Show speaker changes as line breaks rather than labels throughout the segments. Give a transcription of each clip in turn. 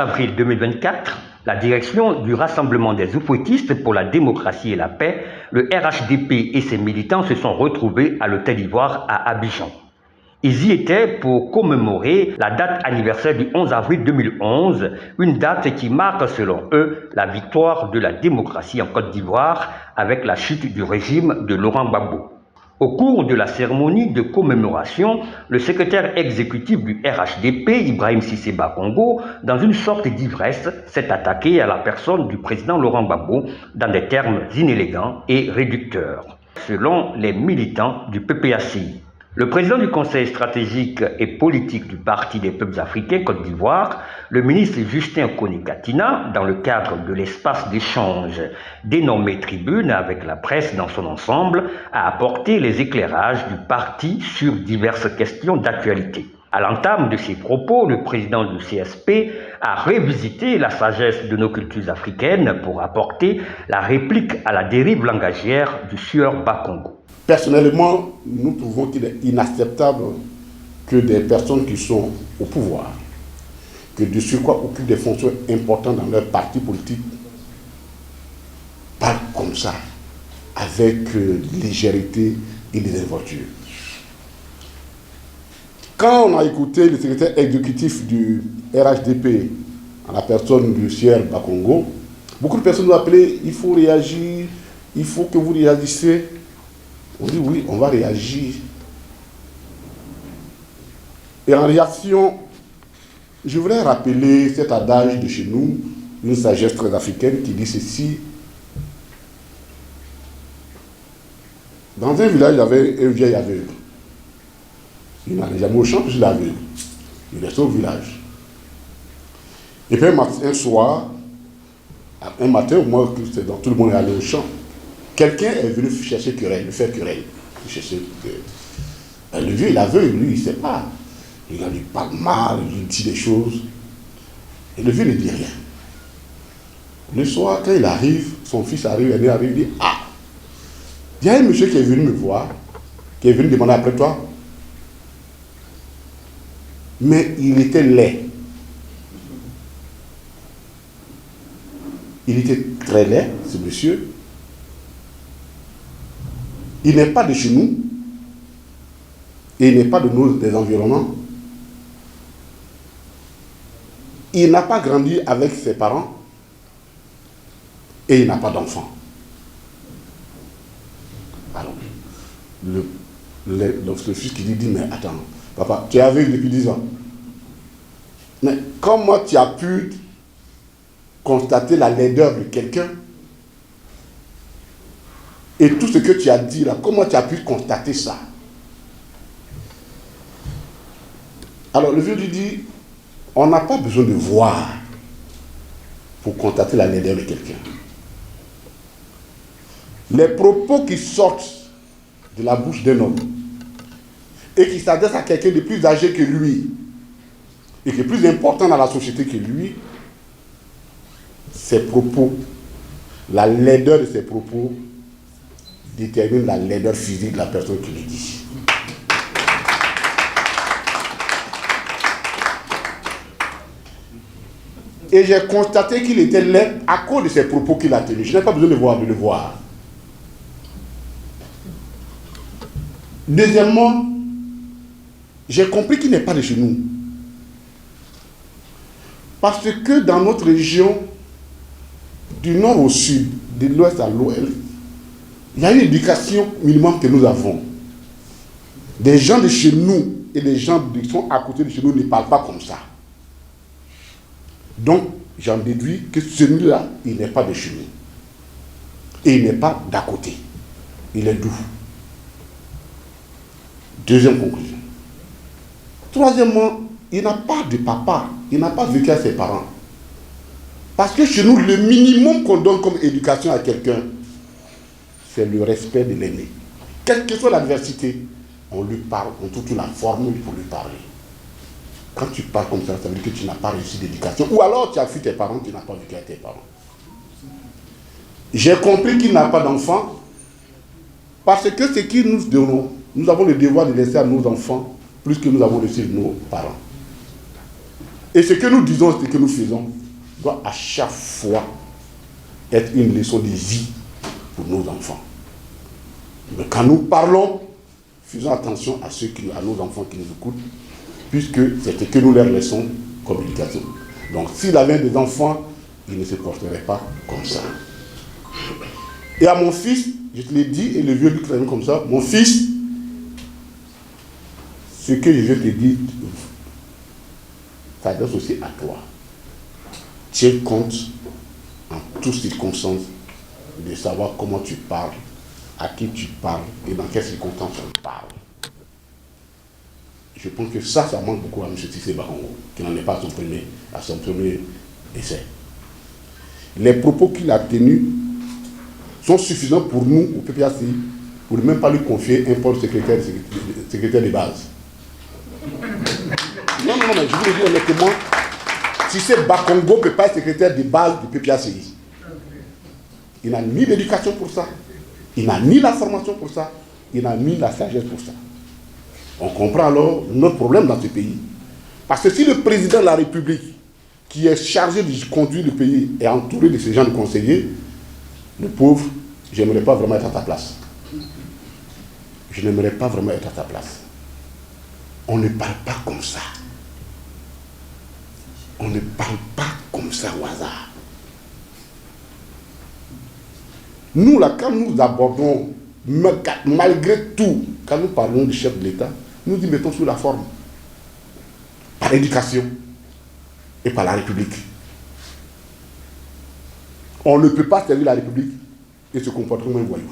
avril 2024, la direction du Rassemblement des oufouettistes pour la démocratie et la paix, le RHDP et ses militants se sont retrouvés à l'Hôtel d'Ivoire à Abidjan. Ils y étaient pour commémorer la date anniversaire du 11 avril 2011, une date qui marque selon eux la victoire de la démocratie en Côte d'Ivoire avec la chute du régime de Laurent Gbagbo. Au cours de la cérémonie de commémoration, le secrétaire exécutif du RHDP, Ibrahim Cissé Bakongo, dans une sorte d'ivresse, s'est attaqué à la personne du président Laurent Gbagbo dans des termes inélégants et réducteurs, selon les militants du PPACI. Le président du Conseil stratégique et politique du Parti des peuples africains Côte d'Ivoire, le ministre Justin Kony-Katina, dans le cadre de l'espace d'échange dénommé Tribune avec la presse dans son ensemble, a apporté les éclairages du parti sur diverses questions d'actualité. À l'entame de ses propos, le président du CSP a revisité la sagesse de nos cultures africaines pour apporter la réplique à la dérive langagière du sieur Bakongo.
Personnellement, nous trouvons qu'il est inacceptable que des personnes qui sont au pouvoir, que de surcroît occupent des fonctions importantes dans leur parti politique, parlent comme ça, avec légèreté et désinvolture. Quand on a écouté le secrétaire exécutif du RHDP, en la personne du sieur Bakongo, beaucoup de personnes nous appelaient, il faut réagir, il faut que vous réagissiez. On dit oui, on va réagir. Et en réaction, je voudrais rappeler cet adage de chez nous, une sagesse très africaine qui dit ceci. Dans un village, il y avait un vieil aveugle. Il n'allait jamais au champ, puis il est aveugle. Il restait au village. Et puis un soir, un matin, au moins tout le monde est allé au champ, quelqu'un est venu chercher querelle, lui faire querelle. Le vieux, il est aveugle, lui, il ne sait pas. Il lui parle mal, il lui dit des choses. Et le vieux ne dit rien. Le soir, quand il arrive, son fils arrive, il dit, ah, il y a un monsieur qui est venu me voir, qui est venu demander après toi. Mais il était laid. Il était très laid, ce monsieur. Il n'est pas de chez nous. Et il n'est pas de des environnements. Il n'a pas grandi avec ses parents. Et il n'a pas d'enfant. Alors, le fils qui lui dit, mais attends, papa, tu es aveugle depuis 10 ans. Mais comment tu as pu constater la laideur de quelqu'un? Et tout ce que tu as dit là, comment tu as pu constater ça? Alors le vieux lui dit, on n'a pas besoin de voir pour constater la laideur de quelqu'un. Les propos qui sortent de la bouche d'un homme et qui s'adressent à quelqu'un de plus âgé que lui et qui est plus important dans la société que lui, ses propos, la laideur de ses propos détermine la laideur physique de la personne qui le dit. Et j'ai constaté qu'il était laid à cause de ses propos qu'il a tenus. Je n'ai pas besoin de le voir. Deuxièmement, j'ai compris qu'il n'est pas de chez nous. Parce que dans notre région, du nord au sud, de l'ouest à l'ouest, il y a une éducation minimum que nous avons. Des gens de chez nous et des gens qui sont à côté de chez nous ne parlent pas comme ça. Donc, j'en déduis que celui-là, il n'est pas de chez nous. Et il n'est pas d'à côté. Il est doux. Deuxième conclusion. Troisièmement, il n'a pas de papa. Il n'a pas vécu à ses parents. Parce que chez nous, le minimum qu'on donne comme éducation à quelqu'un, c'est le respect de l'aîné. Quelle que soit l'adversité, on lui parle, on trouve la formule pour lui parler. Quand tu parles comme ça veut dire que tu n'as pas réussi d'éducation. Ou alors tu as fui tes parents, tu n'as pas vécu avec tes parents. J'ai compris qu'il n'a pas d'enfant parce que ce que nous donnons, nous avons le devoir de laisser à nos enfants plus que nous avons laissé à nos parents. Et ce que nous disons, ce que nous faisons, doit à chaque fois être une leçon de vie pour nos enfants. Mais quand nous parlons, faisons attention à nos enfants qui nous écoutent, puisque c'est ce que nous leur laissons comme éducation. Donc s'il avait des enfants, il ne se porterait pas comme ça. Et à mon fils, je te l'ai dit, et le vieux lui traite comme ça, mon fils, ce que je te dis, ça s'adresse aussi à toi. Tiens compte, en toutes circonstances, de savoir comment tu parles, à qui tu parles et dans quelles circonstances on parle. Je pense que ça manque beaucoup à M. Tissé Bakongo, qui n'en est pas à son premier essai. Les propos qu'il a tenus sont suffisants pour nous, au PPACI, pour ne même pas lui confier un poste secrétaire de base. Non, mais je vous le dis honnêtement, Tissé Bakongo ne peut pas être secrétaire de base du PPACI. Il n'a ni l'éducation pour ça, il n'a ni la formation pour ça, il n'a ni la sagesse pour ça. On comprend alors notre problème dans ce pays. Parce que si le président de la République, qui est chargé de conduire le pays, est entouré de ces gens de conseillers, le pauvre, je n'aimerais pas vraiment être à ta place. Je n'aimerais pas vraiment être à ta place. On ne parle pas comme ça. On ne parle pas comme ça au hasard. Nous, là, quand nous abordons, malgré tout, quand nous parlons du chef de l'État, nous y mettons sous la forme. Par l'éducation et par la République. On ne peut pas servir la République et se comporter comme un voyou.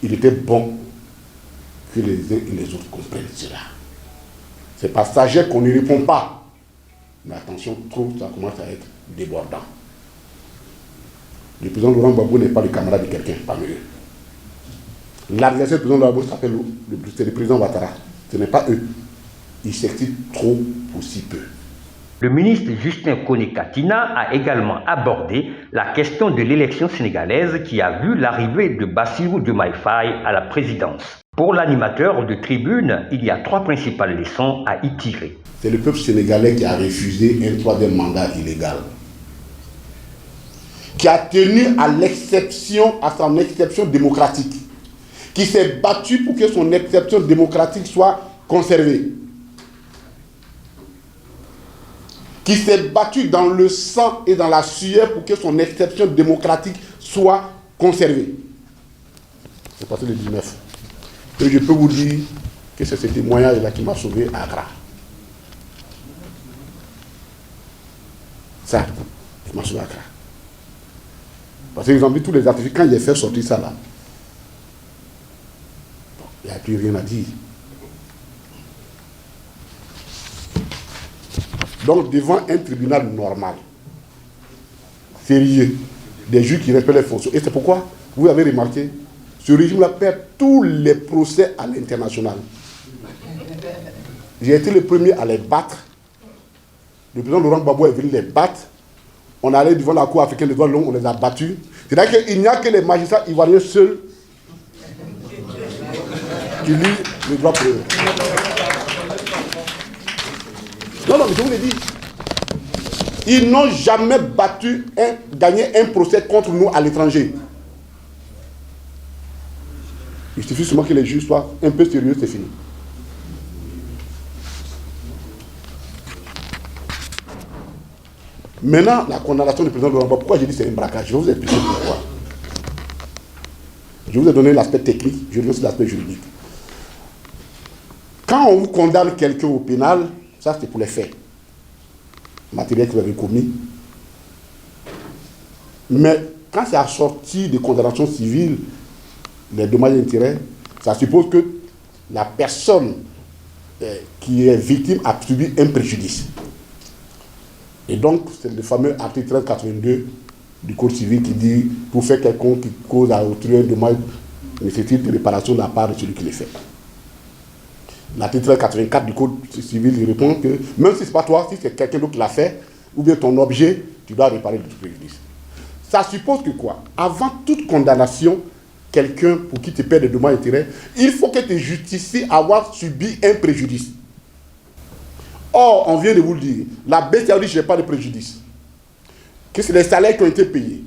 Il était bon que les uns et les autres comprennent cela. C'est par sagesse qu'on ne répond pas. Mais attention, trop, ça commence à être débordant. Le président Laurent Gbagbo n'est pas le camarade de quelqu'un parmi eux. L'adversaire du président Laurent Gbagbo s'appelle le président Ouattara. Ce n'est pas eux. Ils s'excitent trop pour si peu.
Le ministre Justin Koné-Katina a également abordé la question de l'élection sénégalaise qui a vu l'arrivée de Bassirou Diomaye Faye à la présidence. Pour l'animateur de tribune, il y a 3 principales leçons à y tirer.
C'est le peuple sénégalais qui a refusé un 3e mandat illégal, qui a tenu à son exception démocratique, qui s'est battu pour que son exception démocratique soit conservée, qui s'est battu dans le sang et dans la sueur pour que son exception démocratique soit conservée. C'est passé le 19. Et je peux vous dire que c'est ce témoignage-là qui m'a sauvé à Accra. Ça, qui m'a sauvé à Accra. Parce qu'ils ont vu tous les articles, quand il a fait sortir ça là, il n'y a plus rien à dire. Donc devant un tribunal normal, sérieux, des juges qui respectent les fonctions. Et c'est pourquoi, vous avez remarqué, ce régime-là perd tous les procès à l'international. J'ai été le premier à les battre. Le président Laurent Gbagbo est venu les battre. On allait devant la Cour africaine des droits de l'homme, on les a battus. C'est-à-dire qu'il n'y a que les magistrats ivoiriens seuls qui lisent les droits pour eux. Non, mais je vous l'ai dit. Ils n'ont jamais gagné un procès contre nous à l'étranger. Il suffit seulement que les juges soient un peu sérieux, c'est fini. Maintenant, la condamnation du président Laurent Gbagbo, pourquoi j'ai dit c'est un braquage? Je vais vous expliquer pourquoi. Je vous ai donné l'aspect technique, je vais aussi l'aspect juridique. Quand on vous condamne quelqu'un au pénal, ça c'est pour les faits matériels que vous avez commis. Mais quand c'est assorti de condamnation civile, les dommages et intérêts, ça suppose que la personne qui est victime a subi un préjudice. Et donc, c'est le fameux article 1382 du Code civil qui dit « Pour faire quelconque qui cause à autrui un dommage, nécessite de réparation de la part de celui qui le fait ». L'article 1384 du Code civil il répond que même si ce n'est pas toi, si c'est quelqu'un d'autre qui l'a fait, ou bien ton objet, tu dois réparer le préjudice. Ça suppose que quoi? Avant toute condamnation, quelqu'un pour qui tu perds des dommages et intérêts, il faut que tu justifies avoir subi un préjudice. Or, on vient de vous le dire, la BCEAO dit que je n'ai pas de préjudice. Que c'est les salaires qui ont été payés.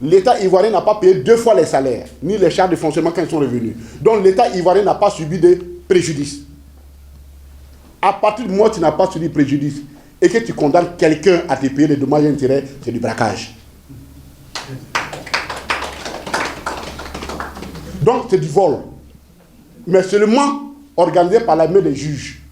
L'État ivoirien n'a pas payé 2 fois les salaires, ni les charges de fonctionnement quand ils sont revenus. Donc l'État ivoirien n'a pas subi de préjudice. À partir du moment où tu n'as pas subi de préjudice et que tu condamnes quelqu'un à te payer des dommages et intérêts, c'est du braquage. Donc c'est du vol. Mais seulement organisé par la main des juges.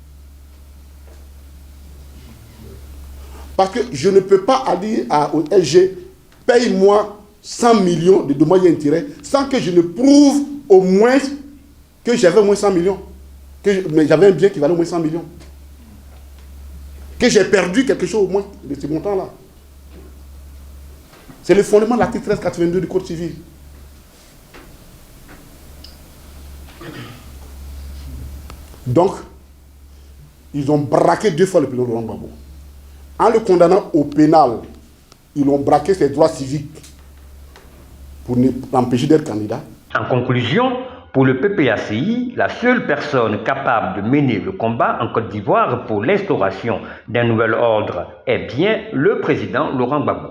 Parce que je ne peux pas aller au SG, paye-moi 100 millions de dommages et intérêts sans que je ne prouve au moins que j'avais au moins 100 millions. Mais j'avais un bien qui valait au moins 100 millions. Que j'ai perdu quelque chose au moins de ce montant-là. C'est le fondement de l'article 1382 du Code civil. Donc, ils ont braqué 2 fois le président Laurent Gbagbo. En le condamnant au pénal, ils ont braqué ses droits civiques pour l'empêcher d'être candidat.
En conclusion, pour le PPACI, la seule personne capable de mener le combat en Côte d'Ivoire pour l'instauration d'un nouvel ordre est bien le président Laurent Gbagbo.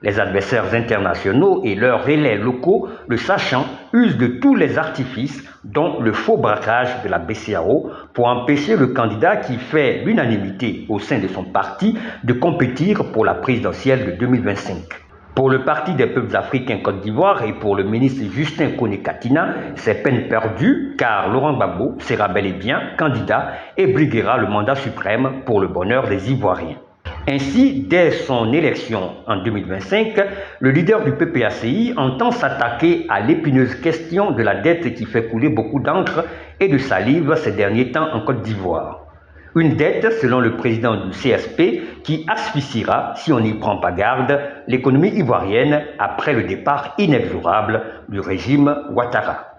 Les adversaires internationaux et leurs relais locaux, le sachant, usent de tous les artifices, dont le faux braquage de la BCEAO, pour empêcher le candidat qui fait l'unanimité au sein de son parti de compétir pour la présidentielle de 2025. Pour le Parti des peuples africains Côte d'Ivoire et pour le ministre Justin Koné-Katina, c'est peine perdue car Laurent Gbagbo sera bel et bien candidat et briguera le mandat suprême pour le bonheur des Ivoiriens. Ainsi, dès son élection en 2025, le leader du PPACI entend s'attaquer à l'épineuse question de la dette qui fait couler beaucoup d'encre et de salive ces derniers temps en Côte d'Ivoire. Une dette, selon le président du CSP, qui asphyxiera, si on n'y prend pas garde, l'économie ivoirienne après le départ inexorable du régime Ouattara.